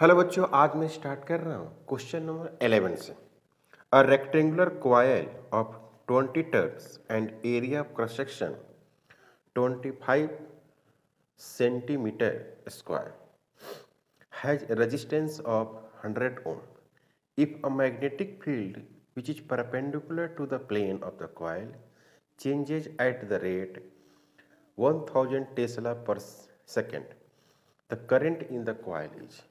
Hello बच्चों, आज मैं स्टार्ट कर रहा हूँ क्वेश्चन नंबर 11 से। A rectangular coil of 20 turns and area of cross section 25 centimeter square has a resistance of 100 ohm. If a magnetic field which is perpendicular to the plane of the coil changes at the rate 1000 Tesla per second, the current in the coil is।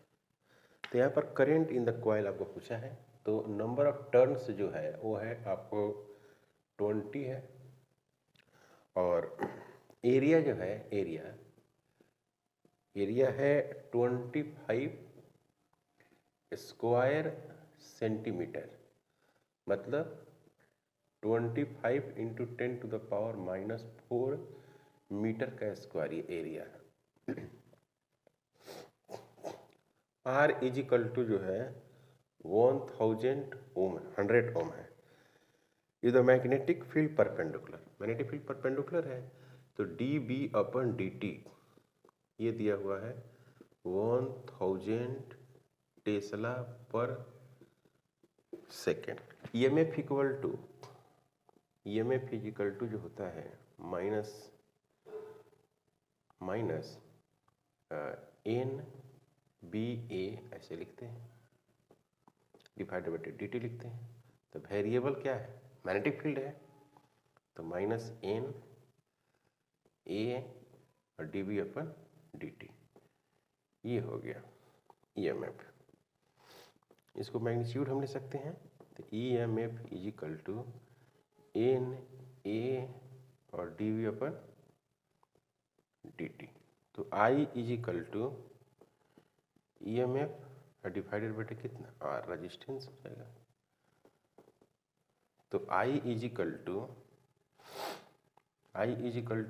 तो यहाँ पर current in the coil आपको पूछा है। तो number of turns जो है वो है आपको 20 है, और एरिया जो है एरिया है 25 स्क्वायर सेंटीमीटर, मतलब 25 इंटू 10⁻⁻⁴ मीटर का स्क्वायर ये एरिया है। आर इज इक्वल टू जो है 1000 ओम, 100 ओम है। ये the magnetic field perpendicular, magnetic field perpendicular है तो D B upon D T ये दिया हुआ है 1000 टेस्ला पर सेकेंड। ईएमएफ इक्वल टू जो होता है माइनस एन बी ए ऐसे लिखते हैं, डिवाइडेड बाई डी टी लिखते हैं। तो वेरिएबल क्या है? मैग्नेटिक फील्ड है, तो माइनस एन ए और D B upon D T, ये हो गया ईएमएफ। इसको मैग्नीट्यूड हम ले सकते हैं, तो EMF is equal to N A और D B upon D T. तो I is equal to EMF divided by कितना आर, रेजिस्टेंस हो जाएगा। तो आई इज इक्वल टू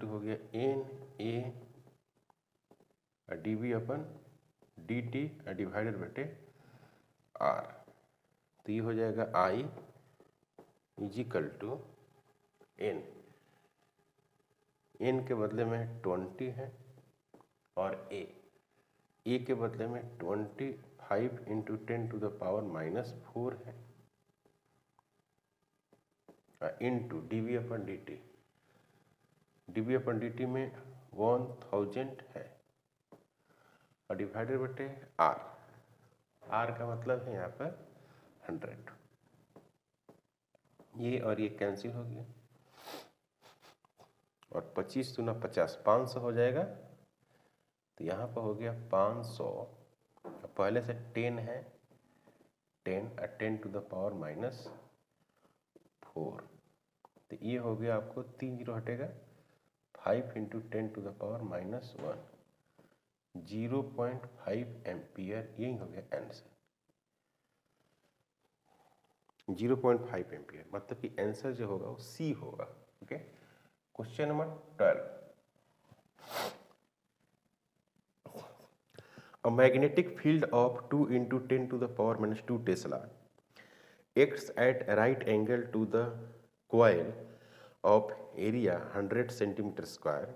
हो गया N A D B upon D T divided by R. तो ये हो जाएगा I is equal to N के बदले में 20 है और ए के बदले में 25 इंटू 10⁻⁻⁴ है, into D B upon D T. D B upon D T में 1000 है और डिवाइडेड बटे आर का मतलब है यहाँ पर 100। ये और ये कैंसिल हो गया और 25 दूना 50, 500 हो जाएगा। तो यहाँ पर हो गया 500, पहले से 10 है, 10⁻⁻⁴। तो ये हो गया आपको 3 जीरो हटेगा, 5 इंटू 10⁻⁻⁻⁴, 0.5 एम्पियर। यही हो गया आंसर, 0.5 एम्पियर, मतलब कि आंसर जो होगा वो सी होगा। Okay, question number 12। A magnetic field of 2 into 10⁻⁻² Tesla acts at a right angle to the coil of area 100 centimeter square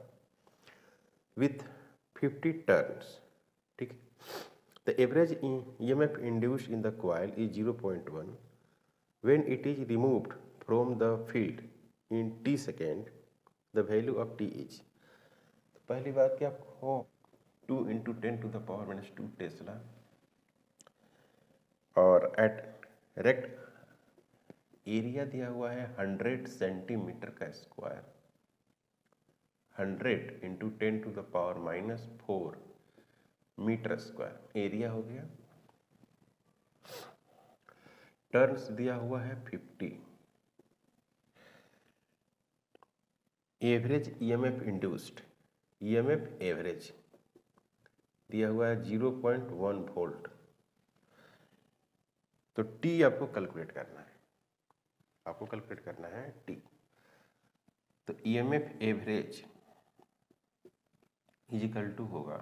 with 50 turns. ठीक है, the average EMF induced in the coil is 0.1 when it is removed from the field in t second. The value of t is, पहली बात कि आपको 2 into 10⁻⁻² tesla और एट रेक्ट area दिया हुआ है 100 सेंटीमीटर का square, 100 into 10⁻⁻⁴ metre square area हो गया। टर्न्स दिया हुआ है 50। Average EMF induced, EMF average दिया हुआ है 0.1 वोल्ट। तो टी आपको कैलकुलेट करना है, टी। तो EMF average is equal to होगा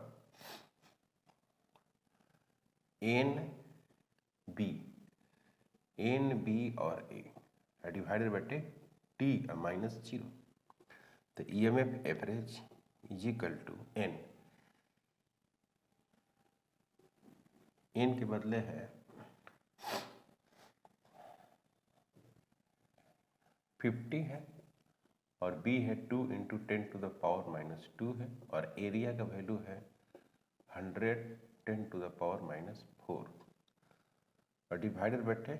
एन बी और A divided by T minus 0। तो EMF average is equal to N इन के बदले है 50 है और बी है 2 × 10⁻⁻² है और एरिया का वैल्यू है 100 10⁻⁻4 और डिवाइडेड बैठे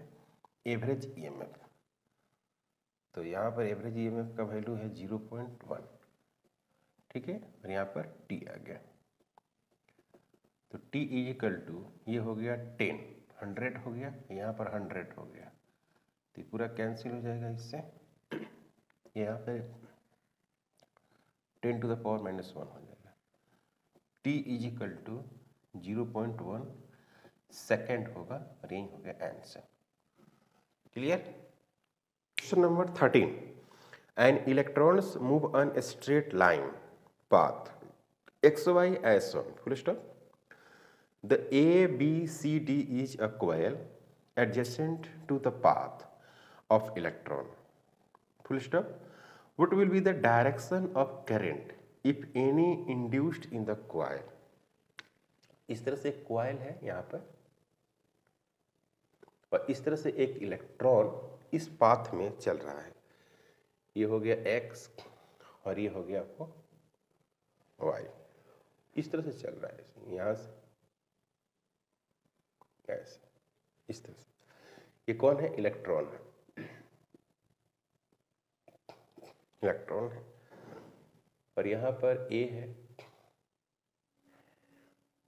एवरेज ईएमएफ। तो यहाँ पर एवरेज ईएमएफ का वैल्यू है 0.1, ठीक है, और यहाँ पर टी आ गया। तो टी इक्वल टू ये हो गया 10, 100 हो गया, यहाँ पर 100 हो गया, तो ये पूरा कैंसिल हो जाएगा इससे। यहाँ पे 10⁻⁻1 हो जाएगा। टी इक्वल टू 0.1 सेकेंड होगा और यही हो गया answer. Clear? Question number 13, N electrons move on a straight line path xy as shown, full stop. The ABCD is a coil adjacent to the path of electron, full stop. What will be the direction of current if any induced in the coil? इस तरह से एक coil है यहाँ पर और इस तरह से एक इलेक्ट्रॉन इस पाथ में चल रहा है। ये हो गया x और ये हो गया आपको y, इस तरह से चल रहा है, यहाँ से ऐसे इस तरह से। ये कौन है? इलेक्ट्रॉन है, इलेक्ट्रॉन है और यहाँ पर A है,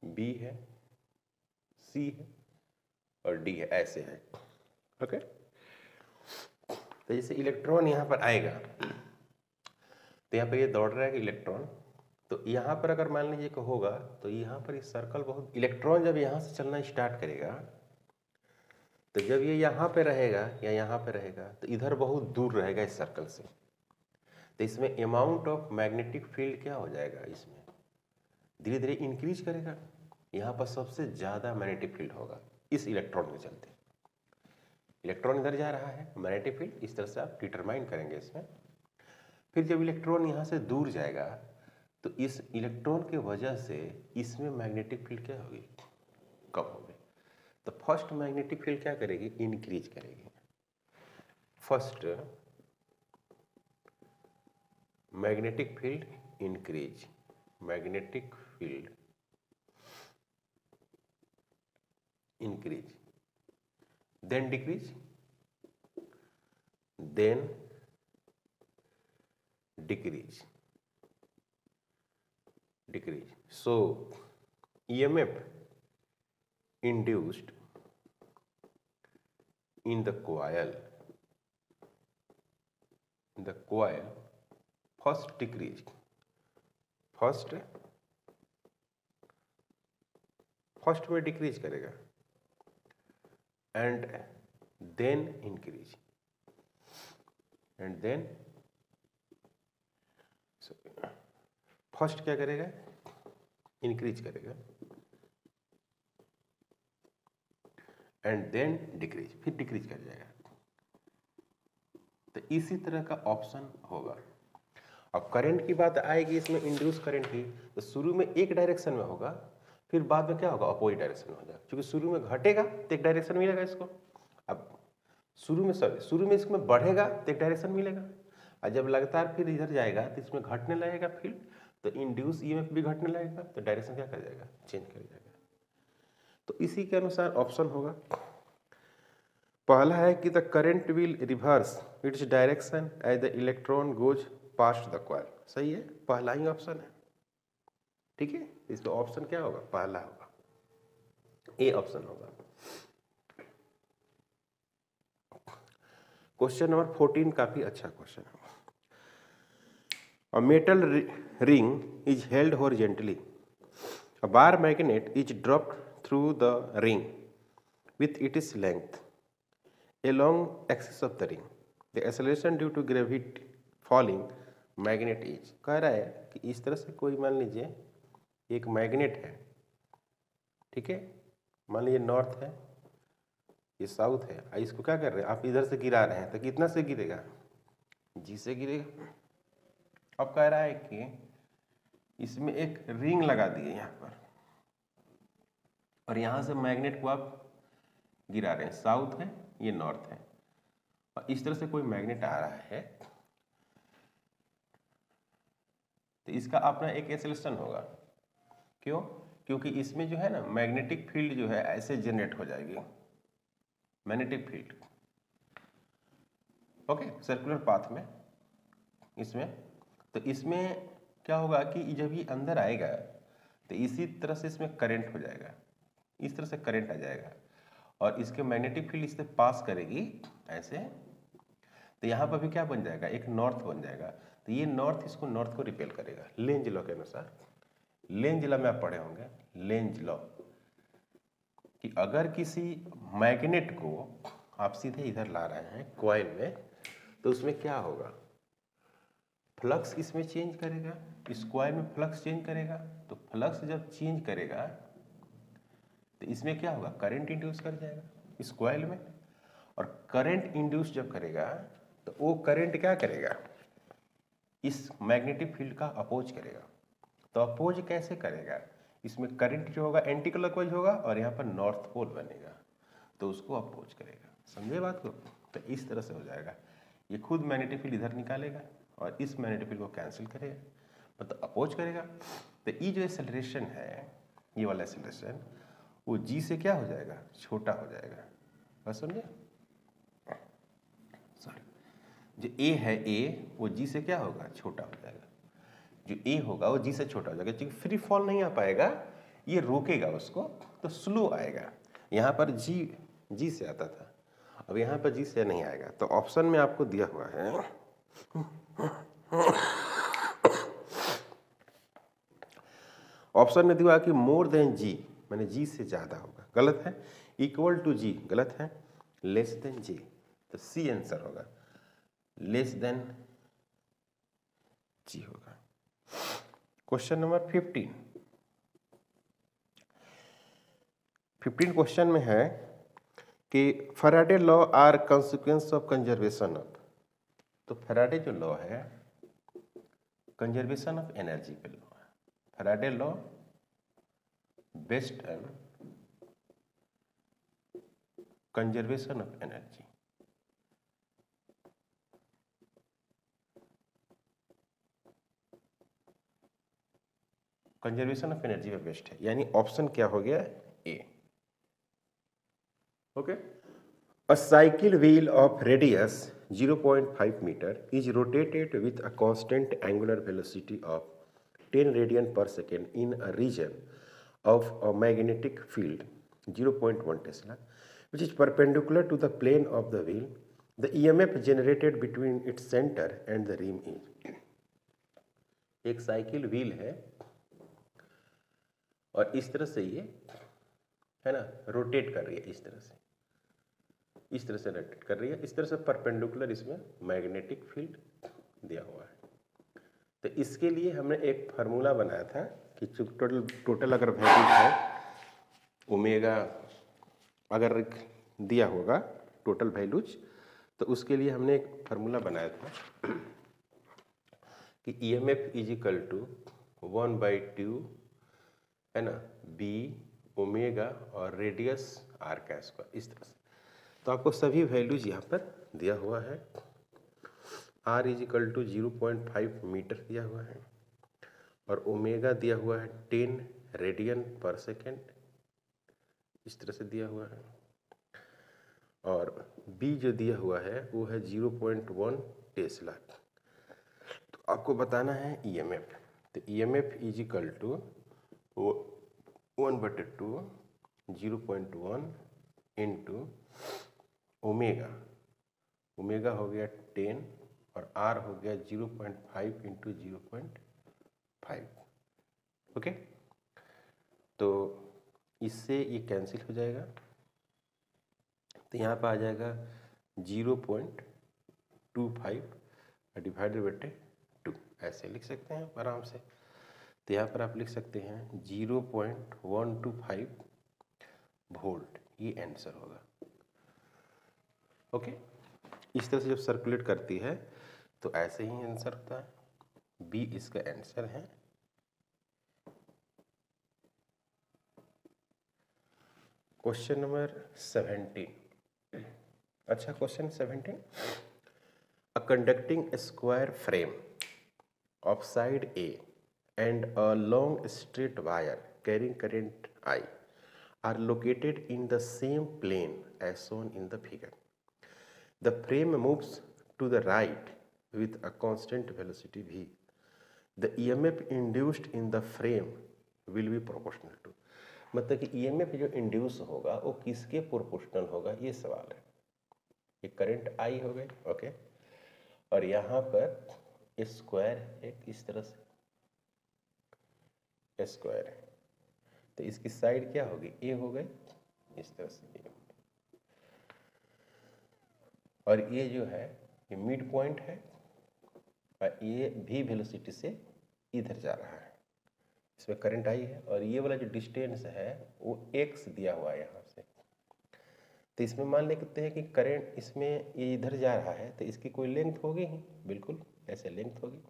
B है, C है और D है, ऐसे है। ओके, तो जैसे इलेक्ट्रॉन यहाँ पर आएगा तो यहाँ पर ये दौड़ रहा है इलेक्ट्रॉन, तो यहाँ पर अगर मान लीजिए कि होगा तो यहाँ पर इस सर्कल बहुत, इलेक्ट्रॉन जब यहाँ से चलना स्टार्ट करेगा तो जब ये यहाँ पे रहेगा या यहाँ पे रहेगा तो इधर बहुत दूर रहेगा इस सर्कल से, तो इसमें अमाउंट ऑफ मैग्नेटिक फील्ड क्या हो जाएगा, इसमें धीरे धीरे इंक्रीज करेगा। यहाँ पर सबसे ज़्यादा मैग्नेटिक फील्ड होगा इस इलेक्ट्रॉन के चलते। इलेक्ट्रॉन इधर जा रहा है, मैग्नेटिक फील्ड इस तरह से आप डिटरमाइन करेंगे इसमें। फिर जब इलेक्ट्रॉन यहाँ से दूर जाएगा तो इस इलेक्ट्रॉन के वजह से इसमें मैग्नेटिक फील्ड क्या होगी, कम होगी। तो फर्स्ट मैग्नेटिक फील्ड क्या करेगी, इंक्रीज करेगी। First magnetic field increase, magnetic field increase, then decrease, then decrease, decrease. So EMF induced in the coil first decreased, first में डिक्रीज करेगा and then increase and then first क्या करेगा, increase करेगा and then decrease, फिर decrease कर जाएगा। तो इसी तरह का ऑप्शन होगा। अब करंट की बात आएगी इसमें, इंड्यूस करंट की, तो शुरू में एक डायरेक्शन में होगा, फिर बाद में क्या होगा, अपोजिट डायरेक्शन में हो जाएगा। क्योंकि शुरू में घटेगा तो एक डायरेक्शन मिलेगा इसको, अब शुरू में इसमें बढ़ेगा तो एक डायरेक्शन मिलेगा, और जब लगातार फिर इधर जाएगा तो इसमें घटने लगेगा फील्ड, तो इंड्यूस ईएमएफ भी घटने लगेगा, तो डायरेक्शन क्या कर जाएगा, चेंज कर जाएगा। तो इसी के अनुसार ऑप्शन होगा। पहला है कि the current will reverse its direction as the electron goes past the coil. सही है, पहला ही ऑप्शन है, ठीक है। इसमें ऑप्शन क्या होगा, पहला होगा, ए ऑप्शन होगा। क्वेश्चन नंबर 14 काफी अच्छा क्वेश्चन है। A metal ring is held horizontally. A bar magnet is dropped through the ring with its length along axis of the ring. The acceleration due to gravity falling magnet is, कह रहा है कि इस तरह से कोई मान लीजिए एक मैग्नेट है, ठीक है, मान लीजिए नॉर्थ है, ये साउथ है, इसको क्या कर रहे हैं आप, इधर से गिरा रहे हैं, तो कितना से गिरेगा, जी से गिरेगा। अब कह रहा है कि इसमें एक रिंग लगा दिए यहाँ पर, और यहाँ से मैग्नेट को आप गिरा रहे हैं, साउथ है ये नॉर्थ है, और इस तरह से कोई मैग्नेट आ रहा है तो इसका अपना एक एक्सेलरेशन होगा। क्यों? क्योंकि इसमें जो है ना मैग्नेटिक फील्ड जो है ऐसे जनरेट हो जाएगी, magnetic field, okay, circular path में इसमें। तो इसमें क्या होगा कि जब ये अंदर आएगा तो इसी तरह से इसमें करंट हो जाएगा, इस तरह से करंट आ जाएगा और इसके मैग्नेटिक फील्ड इससे पास करेगी ऐसे। तो यहाँ पर भी क्या बन जाएगा, एक नॉर्थ बन जाएगा। तो ये नॉर्थ इसको नॉर्थ को रिपेल करेगा लेंज लॉ के अनुसार। लेंज लॉ में आप पढ़े होंगे, लेंज लॉ, कि अगर किसी मैग्नेट को आप सीधे इधर ला रहे हैं कॉइल में तो उसमें क्या होगा, फ्लक्स इसमें चेंज करेगा, इस कॉइल में फ्लक्स चेंज करेगा। तो फ्लक्स जब चेंज करेगा तो इसमें क्या होगा, करंट इंड्यूस कर जाएगा इस कॉइल में। और करंट इंड्यूस जब करेगा तो वो करंट क्या करेगा, इस मैग्नेटिक फील्ड का अपोज करेगा। तो अपोज कैसे करेगा, इसमें करंट जो होगा एंटी क्लॉकवाइज होगा और यहाँ पर नॉर्थ पोल बनेगा तो उसको अपोज करेगा। समझे बात को? तो इस तरह से हो जाएगा, ये खुद मैग्नेटिक फील्ड इधर निकालेगा और इस मैग्नेटिक फील्ड को कैंसिल करेगा, मतलब अपोज करेगा। तो ये जो एक्सेलरेशन है, ये वाला एक्सेलरेशन, वो जी से क्या हो जाएगा, छोटा हो जाएगा। बस समझे? सॉरी, जो ए है ए, वो जी से क्या होगा, छोटा हो जाएगा। जो ए होगा वो जी से छोटा हो जाएगा, क्योंकि फ्री फॉल नहीं आ पाएगा, ये रोकेगा उसको, तो स्लो आएगा। यहाँ पर जी से आता था, अब यहाँ पर जी से नहीं आएगा। तो ऑप्शन में आपको दिया हुआ है ऑप्शन में दिया कि मोर देन जी, माने जी से ज्यादा होगा, गलत है। इक्वल टू जी, गलत है। लेस देन जी, तो सी आंसर होगा, लेस देन जी होगा। क्वेश्चन नंबर 15 क्वेश्चन में है कि Faraday law are consequence of conservation of. तो फैराडे जो लॉ है कंजर्वेशन ऑफ एनर्जी पे लॉ है। Faraday law based on conservation of energy. Conservation of energy पे बेस्ड है, यानी ऑप्शन क्या हो गया, A. Okay, a cycle wheel of radius 0.5 meter is rotated with a constant angular velocity of 10 radian per second in a region of a magnetic field 0.1 Tesla, which is perpendicular to the plane of the wheel. The EMF generated between its center and the rim is। एक cycle wheel है और इस तरह से ये है ना rotate कर रही है, इस तरह से रोटेट कर रही है, इस तरह से परपेंडिकुलर इसमें मैग्नेटिक फील्ड दिया हुआ है। तो इसके लिए हमने एक फार्मूला बनाया था कि टोटल अगर वैल्यूज है ओमेगा अगर दिया होगा टोटल वैल्यूज, तो उसके लिए हमने एक फार्मूला बनाया था कि EMF इज इक्वल टू 1/2 है ना बी ओमेगा और रेडियस आर का स्क्वायर, इस तरह से। तो आपको सभी वैल्यूज यहाँ पर दिया हुआ है। R is equal to 0.5 metre दिया हुआ है और ओमेगा दिया हुआ है 10 रेडियन पर सेकेंड, इस तरह से दिया हुआ है। और B जो दिया हुआ है वो है 0.1 टेस्ला। तो आपको बताना है EMF। तो EMF is equal to 1/2 0.1 into omega हो गया 10 और R हो गया 0.5 इंटू 0.5। ओके, तो इससे ये कैंसिल हो जाएगा, तो यहाँ पर आ जाएगा 0.25 डिवाइडेड बाय 2, ऐसे लिख सकते हैं आराम से। तो यहाँ पर आप लिख सकते हैं 0.125 वोल्ट, ये आंसर होगा। ओके, इस तरह से जब सर्कुलेट करती है तो ऐसे ही आंसर होता है, बी इसका आंसर है। Question number 17। अच्छा, question 17, a conducting square frame of side A and a long straight wire carrying current I are located in the same plane as shown in the figure. The frame moves to the right with a constant velocity v. The EMF induced in the frame will be proportional to, मतलब कि EMF जो induce होगा वो किसके proportional होगा, ये सवाल है। ये करंट I हो गई, ओके, और यहाँ पर स्क्वायर है इस तरह से स्क्वायर है, तो इसकी साइड क्या होगी, ए हो गई, इस तरह से ए, और ये जो है ये मिड पॉइंट है और ये भी वेलोसिटी से इधर जा रहा है, इसमें करंट आई है, और ये वाला जो डिस्टेंस है वो एक्स दिया हुआ है यहाँ से। तो इसमें मान लेते हैं कि करंट इसमें ये इधर जा रहा है तो इसकी कोई लेंथ होगी ही, बिल्कुल ऐसे लेंथ होगी।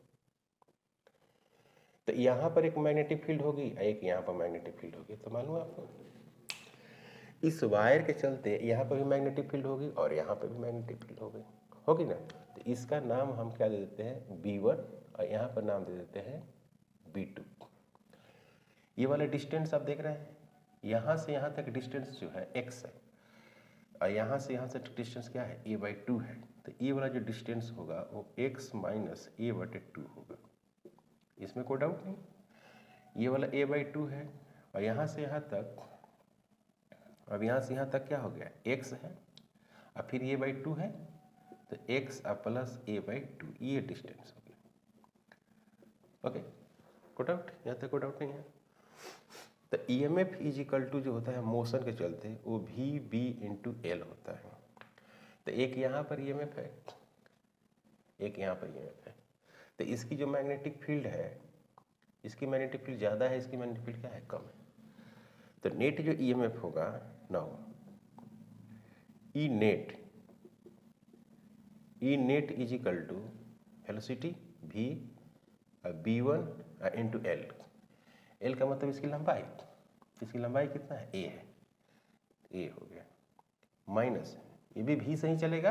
तो यहाँ पर एक मैग्नेटिक फील्ड होगी, एक यहाँ पर मैग्नेटिक फील्ड होगी। तो मालूम है आपको इस वायर के चलते यहाँ पर भी मैग्नेटिक फील्ड होगी और यहाँ पर भी मैग्नेटिक फील्ड होगी ना। तो इसका नाम हम क्या दे देते हैं, B1, और यहाँ पर नाम दे देते हैं B2। ये वाला डिस्टेंस आप देख रहे हैं, यहाँ से यहाँ तक डिस्टेंस जो है x है, और यहाँ से यहाँ तक डिस्टेंस क्या है, a/2 है। तो ये वाला जो डिस्टेंस होगा वो x - a/2 होगा, इसमें कोई डाउट नहीं। ये वाला a/2 है और यहाँ से यहाँ तक, अब यहाँ से यहाँ तक क्या हो गया, x है और फिर a/2 है, तो x + a/2 ये डिस्टेंस हो गया। ओके, कोई डाउट, यहाँ तक कोई डाउट नहीं है। तो EMF = जो होता है मोशन के चलते वो VB/L होता है। तो एक यहाँ पर EMF है, एक यहाँ पर EMF है। तो इसकी जो मैग्नेटिक फील्ड है, इसकी मैग्नेटिक फील्ड ज़्यादा है, इसकी मैग्नेटिक फील्ड क्या है, कम है। तो नेट जो EMF होगा now, E net = velocity V B1 × L। L का मतलब इसकी लंबाई, इसकी लंबाई कितना है, A है, A हो गया, माइनस ये भी V से ही चलेगा,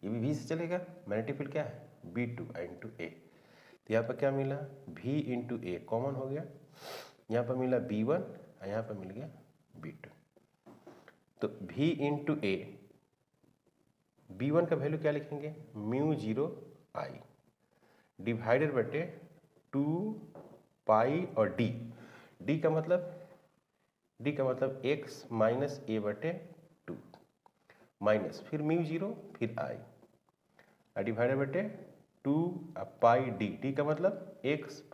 ये भी V से चलेगा, मैग्नेटिक फील्ड क्या है, B2 × A। तो यहाँ पर क्या मिला, V × A कॉमन हो गया, यहाँ पर मिला B1 और यहाँ पर मिल गया B2। तो V × A, B1 का वैल्यू क्या लिखेंगे, μ0I डिवाइडेड बटे 2 पाई और D का मतलब x - a/2 माइनस फिर μ0 फिर I डिवाइडेड बटे 2 पाई D का मतलब x +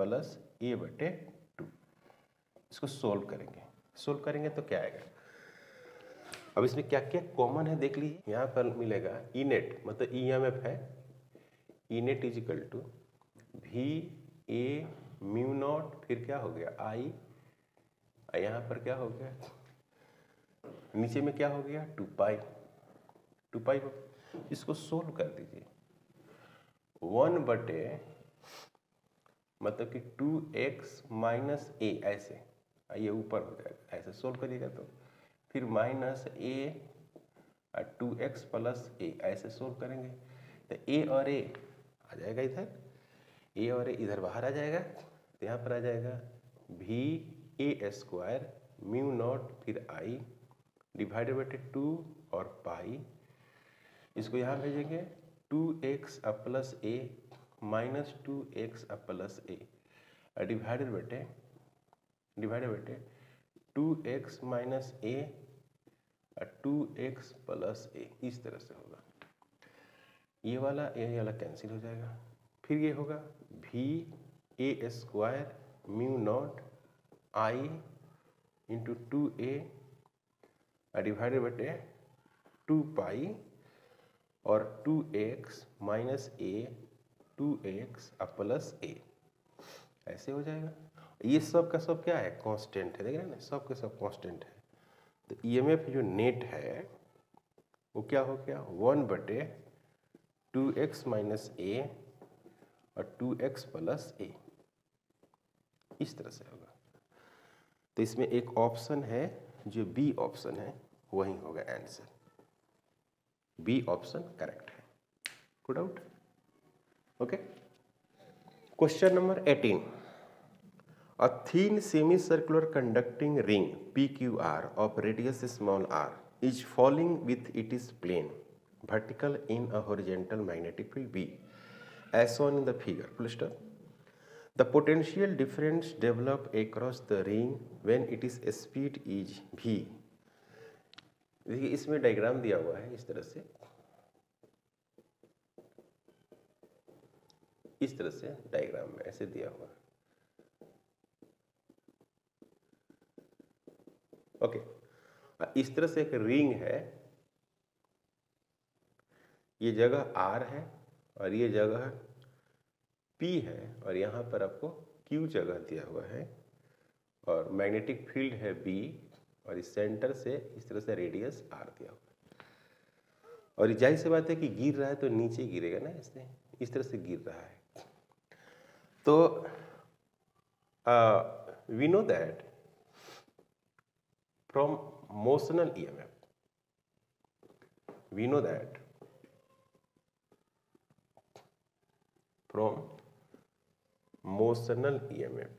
a/2। इसको सोल्व करेंगे तो क्या आएगा। अब इसमें क्या क्या कॉमन है देख लीजिए। यहाँ पर मिलेगा E net मतलब EMF है, E net = VA μ0, फिर क्या हो गया I, यहाँ पर क्या हो गया, नीचे में क्या हो गया 2 पाई। इसको सोल्व कर दीजिए, 1 बटे मतलब कि 2x - a ऐसे, ये ऊपर हो जाएगा, ऐसे सोल्व करिएगा तो फिर -a 2x + a ऐसे सोल्व करेंगे तो a और a आ जाएगा इधर, a और a इधर बाहर आ जाएगा, तो यहाँ पर आ जाएगा VA² μ0 फिर I डिवाइडेड बटे 2 और पाई। इसको यहाँ भेजेंगे 2x + a - 2x + a divided बटे 2x - a 2x + a, इस तरह से होगा। ये वाला कैंसिल हो जाएगा, फिर ये होगा VA² μ0 I × 2a डिवाइडेड बटे 2 पाई और 2x - a 2x + a ऐसे हो जाएगा। ये सब का सब क्या है, कांस्टेंट है, देख रहे हैं ना, सब के सब कांस्टेंट है। तो EMF जो नेट है वो क्या हो गया, 1 बटे 2x - a और 2x + a, इस तरह से होगा। तो इसमें एक ऑप्शन है जो बी ऑप्शन है वही होगा आंसर। बी ऑप्शन करेक्ट है। Good out. Okay, question number 18। A thin semicircular conducting ring PQR of radius small r is falling with its plane vertical in a horizontal magnetic field B as shown in the figure. Full stop. The potential difference develop across the ring when its speed is v. देखिए इसमें diagram दिया हुआ है इस तरह से, इस तरह से डायग्राम में ऐसे दिया हुआ है। ओके, इस तरह से एक रिंग है, ये जगह R है और ये जगह P है और यहाँ पर आपको Q जगह दिया हुआ है और मैग्नेटिक फील्ड है B और इस सेंटर से इस तरह से रेडियस R दिया हुआ है। और जाहिर सी बात है कि गिर रहा है तो नीचे गिरेगा ना, इससे इस तरह से गिर रहा है। तो we know that from motional EMF, we know that from motional EMF,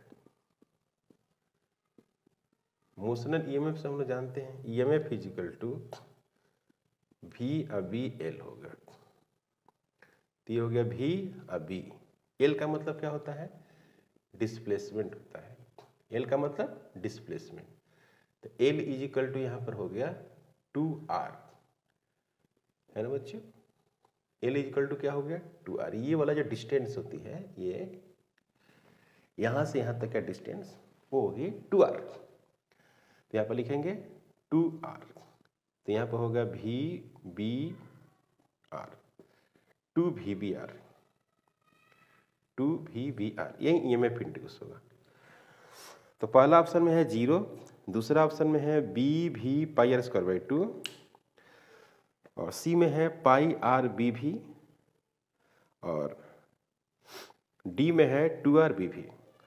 motional EMF से हम लोग जानते हैं EMF इजिकल टू V अभी L होगा। तो ये हो गया V अभी L का मतलब क्या होता है? डिस्प्लेसमेंट होता है। L का मतलब डिस्प्लेसमेंट। तो L इजिकल टू यहाँ पर हो गया 2R, है ना बच्चों? L इजिकल टू क्या हो गया? 2R। ये वाला जो डिस्टेंस होती है, ये यहाँ से यहाँ तक का डिस्टेंस वो होगी 2R। तो यहाँ पर लिखेंगे 2R। तो यहाँ पर होगा VBR, 2VBR, 2VBR, यही EMF इंड्यूस होगा। तो पहला ऑप्शन में है 0, दूसरा ऑप्शन में है BV pi R square by 2 और C में है पाई R BV और D में है 2R BV,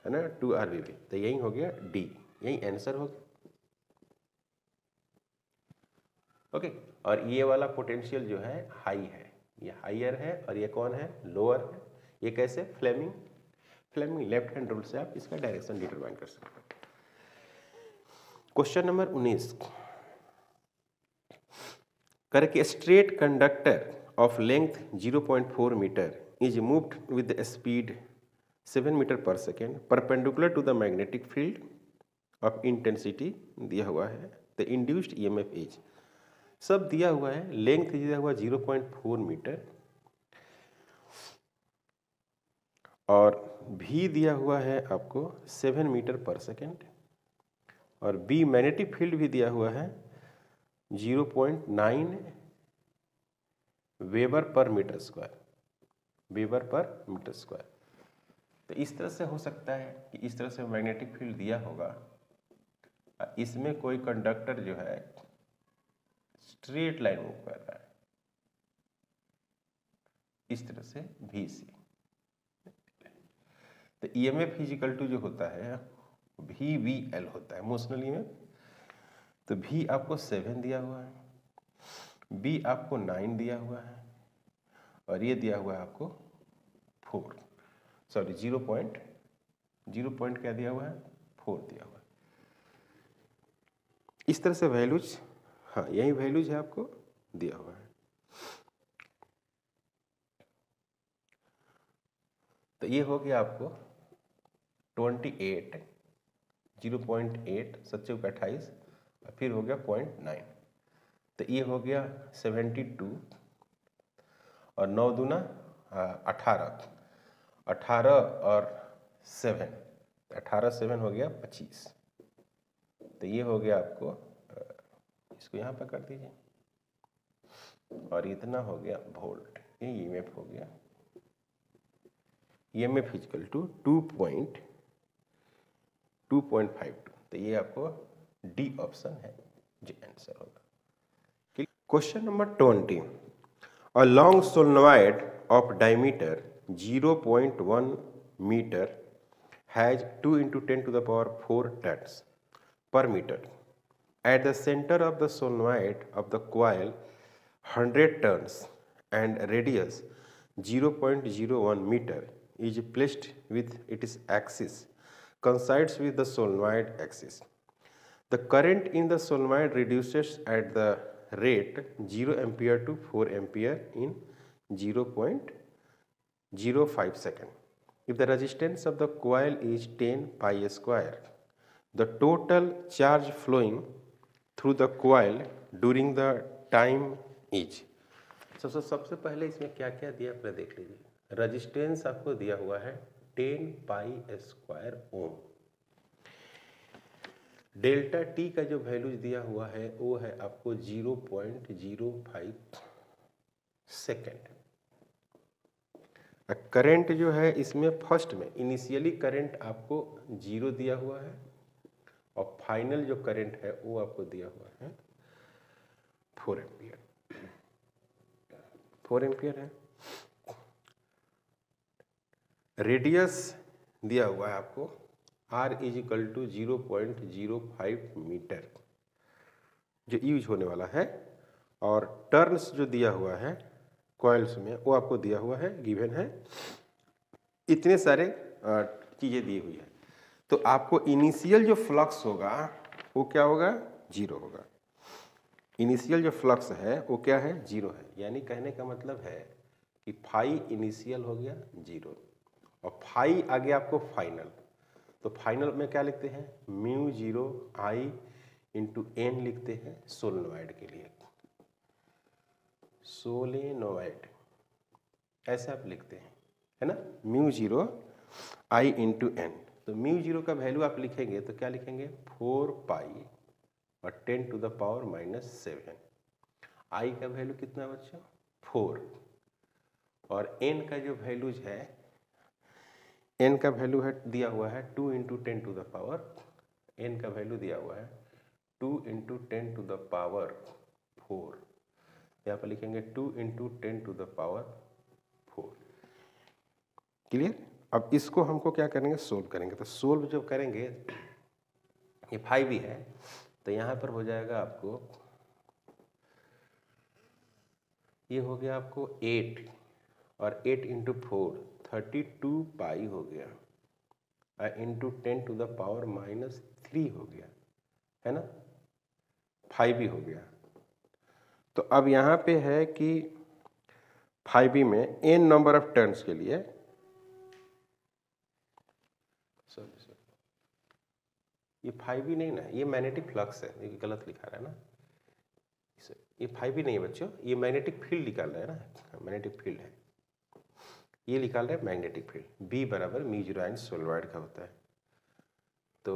है ना, 2R BV। तो यही हो गया D, यही आंसर हो गया। ओके, और ये वाला पोटेंशियल जो है हाई है, ये हाइयर है और ये कौन है? लोअर है। ये कैसे? फ्लेमिंग लेफ्ट हैंड रूल से आप इसका डायरेक्शन डिटरमाइन कर सकते हैं। Question number 19। करके straight conductor of length 0.4 metre is moved with speed 7 metre per second perpendicular to the magnetic field of intensity दिया हुआ है। द इंड्यूस्ड EMF इज, सब दिया हुआ है, लेंथ दिया हुआ 0.4 मीटर और V दिया हुआ है आपको 7 मीटर पर सेकेंड और B मैग्नेटिक फील्ड भी दिया हुआ है 0.9 weber per metre square, weber per metre square. तो इस तरह से हो सकता है कि इस तरह से मैग्नेटिक फील्ड दिया होगा, इसमें कोई कंडक्टर जो है स्ट्रेट लाइन मूव कर रहा है इस तरह से VC। तो EMF फिजिकल टू जो होता है VVL होता है, मोशनल EMF। तो V आपको 7 दिया हुआ है, B आपको 9 दिया हुआ है और ये दिया हुआ है आपको 4, सॉरी 0 पॉइंट क्या दिया हुआ है? 4 दिया हुआ है। इस तरह से वैल्यूज, हाँ यही वैल्यूज है आपको दिया हुआ है। तो ये हो गया आपको 28, 0.8, 7 × 28 और फिर हो गया 0.9। तो ये हो गया 72 और 9 दूना 18, 18 और 7, 18 7 हो गया 25। तो ये हो गया आपको, इसको यहाँ पर कर दीजिए और इतना हो गया वोल्ट। ये EMF हो गया, EMF इक्वल टू 2.52। तो ये आपको D ऑप्शन है जो आंसर होगा। Question number 20। A long solenoid of diameter 0.1 metre has 2 × 10⁴ turns per meter At the center of the solenoid of the coil 100 turns and radius 0.01 meter is placed with its axis coincides with the solenoid axis. The current in the solenoid reduces at the rate 0 ampere to 4 ampere in 0.05 second. If the resistance of the coil is 10 pi square, the total charge flowing through the coil during the time is। सबसे पहले इसमें क्या क्या दिया आपने देख लीजिए। Resistance आपको दिया हुआ है 10 पाई स्क्वायर ओम। डेल्टा टी का जो वैल्यूज दिया हुआ है वो है आपको 0.05 सेकेंड। करंट जो है इसमें फर्स्ट में इनिशियली करंट आपको 0 दिया हुआ है और फाइनल जो करंट है वो आपको दिया हुआ है 4 एम्पियर। 4 एम्पियर है। रेडियस दिया हुआ है आपको R is equal to 0.05 metre जो यूज होने वाला है, और टर्न्स जो दिया हुआ है कॉइल्स में वो आपको दिया हुआ है, गिवन है। इतने सारे चीज़ें दी हुई है। तो आपको इनिशियल जो फ्लक्स होगा वो क्या होगा? 0 होगा। इनिशियल जो फ्लक्स है वो क्या है? 0 है। यानी कहने का मतलब है कि फाई इनिशियल हो गया 0 और फाई आ गया आपको फाइनल। तो फाइनल में क्या लिखते हैं? म्यू 0 आई इंटू एन लिखते हैं सोलेनोइड के लिए। सोलेनोइड ऐसे आप लिखते हैं, है ना, म्यू 0 आई इंटू एन। तो म्यू 0 का वैल्यू आप लिखेंगे तो क्या लिखेंगे? 4 पाई और 10 टू द पावर -7। आई का वैल्यू कितना बच्चों? 4। और एन का जो वैल्यूज है, एन का वैल्यू है दिया हुआ है 2 into 10 to the power, N का वैल्यू दिया हुआ है 2 इंटू 10 टू द पावर 4। यहाँ पर लिखेंगे 2 into 10 to the power 4। Clear? अब इसको हमको क्या करेंगे? सोल्व करेंगे। तो सोल्व जब करेंगे, ये 5 ही है तो यहाँ पर हो जाएगा आपको, ये हो गया आपको 8 और 8 इंटू 4 32 पाई हो गया, इंटू 10 टू द पावर -3 हो गया, है ना, 5 ही हो गया। तो अब यहाँ पे है कि 5 में n नंबर ऑफ टर्न्स के लिए, सॉरी ये 5 ही नहीं ना, ये मैग्नेटिक फ्लक्स है, ये गलत लिखा रहा है ना, ये 5 ही नहीं है बच्चों, ये मैग्नेटिक फील्ड निकाल रहा है ना, मैग्नेटिक फील्ड है, ये निकाल रहे हैं मैग्नेटिक फील्ड। B बराबर म्यू 0 आई सोलेनोइड का होता है। तो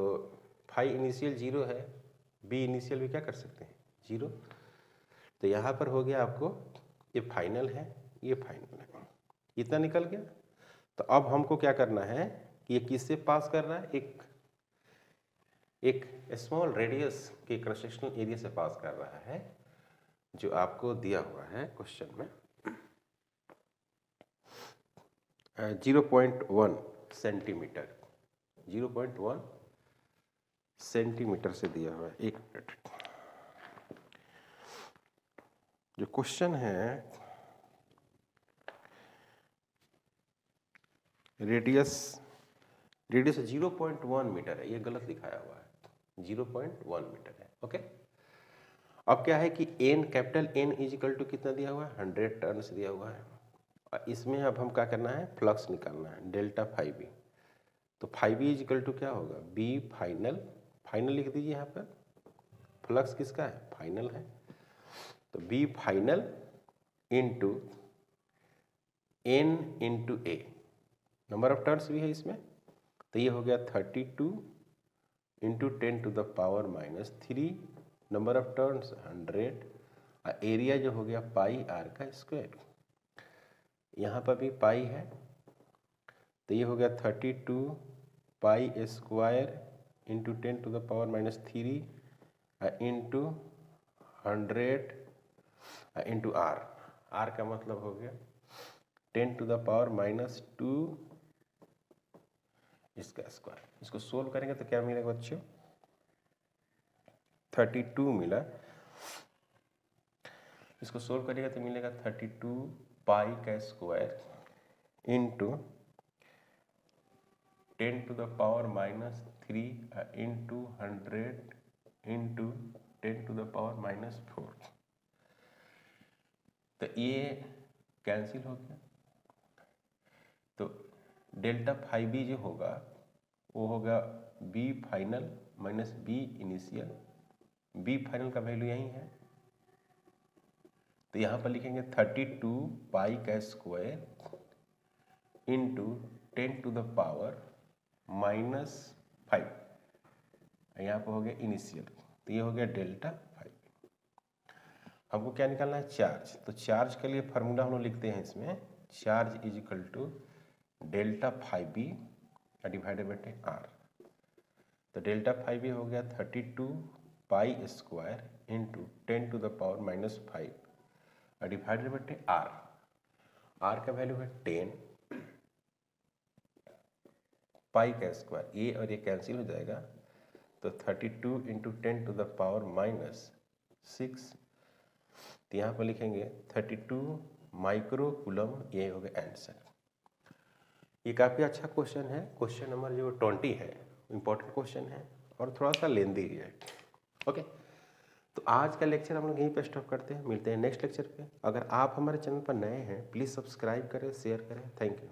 5 इनिशियल 0 है, B इनिशियल भी क्या कर सकते हैं? 0। तो यहाँ पर हो गया आपको, ये फाइनल है, ये फाइनल है, इतना निकल गया। तो अब हमको क्या करना है कि ये किससे पास कर रहा है? एक स्मॉल रेडियस के क्रॉस सेक्शनल एरिया से पास कर रहा है, जो आपको दिया हुआ है क्वेश्चन में 0.1 सेंटीमीटर, 0.1 सेंटीमीटर से दिया हुआ है। एक मिनट, जो क्वेश्चन है रेडियस 0.1 मीटर है, ये गलत दिखाया हुआ है, 0.1 मीटर है। ओके, अब क्या है कि N, capital N is equal to कितना दिया हुआ है? 100 टर्न्स दिया हुआ है। और इसमें अब हम क्या करना है? फ्लक्स निकालना है, डेल्टा 5 तो 5 इज इक्वल टू क्या होगा? बी फाइनल, फाइनल लिख दीजिए यहाँ पर, फ्लक्स किसका है? फाइनल है। तो B final into N into A, number of turns भी है इसमें, तो ये हो गया 32 into 10 to the power -3, number of turns 100, और एरिया जो हो गया पाई आर का स्क्वायर। यहाँ पर भी पाई है तो ये हो गया 32 pi square into 10 to the power -3 into 100 into R. R का मतलब हो गया 10 टू द पावर -2 इसका स्क्वायर। इसको सोल्व करेंगे तो क्या मिलेगा बच्चों? 32 मिला। इसको सोल्व करिएगा तो मिलेगा 32 पाई का square into 10 to the power -3 into 100 into 10 to the power -4। तो ये कैंसिल हो गया, तो डेल्टा फाइव बी जो होगा वो होगा B final minus B initial. B final का वैल्यू यही है, तो यहाँ पर लिखेंगे 32 पाई का square into 10 to the power -5, यहाँ पर हो गया इनिशियल, तो ये हो गया डेल्टा फाइव। हमको क्या निकालना है? चार्ज। तो चार्ज के लिए फार्मूला हम लोग लिखते हैं इसमें, charge is equal to delta phi B divided by R. तो डेल्टा फाइव बी हो गया 32 pi square into 10 to the power -5 divided by R. R का वैल्यू है 10, पाई का स्क्वायर, ये और ये कैंसिल हो जाएगा, तो 32 इंटू 10 टू द पावर -6, तो यहाँ पर लिखेंगे 32 माइक्रो कूलम, ये हो गया आंसर। ये काफ़ी अच्छा क्वेश्चन है, क्वेश्चन नंबर जो 20 है, इम्पोर्टेंट क्वेश्चन है और थोड़ा सा लेंदी भी है। ओके, तो आज का लेक्चर हम लोग यहीं पे स्टॉप करते हैं, मिलते हैं नेक्स्ट लेक्चर पे। अगर आप हमारे चैनल पर नए हैं प्लीज़ सब्सक्राइब करें, शेयर करें। Thank you.